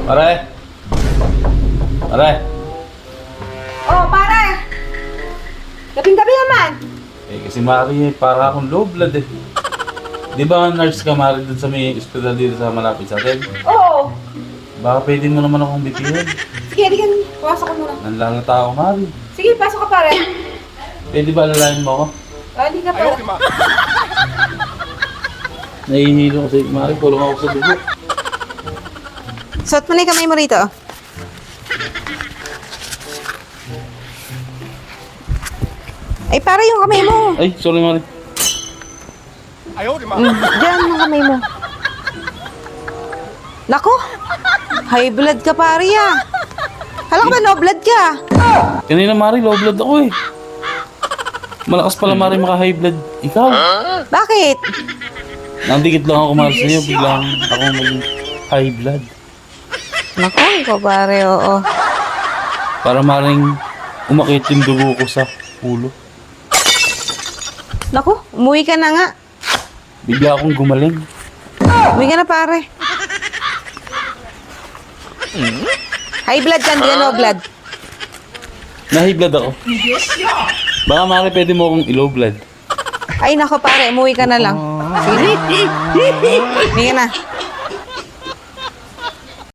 Pare! Pare! Oh, pare! Gabing-gabi naman! Eh, kasi Mari, para akong low blood eh. Di ba nurse ka, Mari, dun sa may hospital dito sa malapit sa atin? Oo! Baka pwede mo naman akong bitiyan. Sige, halika. Pumasok ka muna. Nanlalata ako, Mari. Sige, pasok ka pare. Pwede ba alalayan mo ako? Halika pare. Nahihilo kasi, Mari, kulong ako sa dugo. Suot mo na yung kamay mo rito. Ay, pare yung kamay mo. Ay, sorry, Mari. Diyan yung kamay mo. Nako! High blood ka pare ah. Hala ka ba, no blood ka? Kanina, Mari, low blood ako eh. Malakas pala, Mari, maka-high blood. Ikaw? Bakit? Nandikit lang ako, Mari, sa'yo. Biglang ako mag-high blood. Nako, ikaw pare, oo. Para maring umakit yung dugo ko sa ulo. Nako, umuwi ka na nga. Bigla akong gumaling. Umuwi ka na pare. High blood ka, hindi no blood. Na-high blood ako. Baka Mari, pwede mo akong i-low blood. Ay nako pare, umuwi ka na lang. Sige. Umuwi ka na.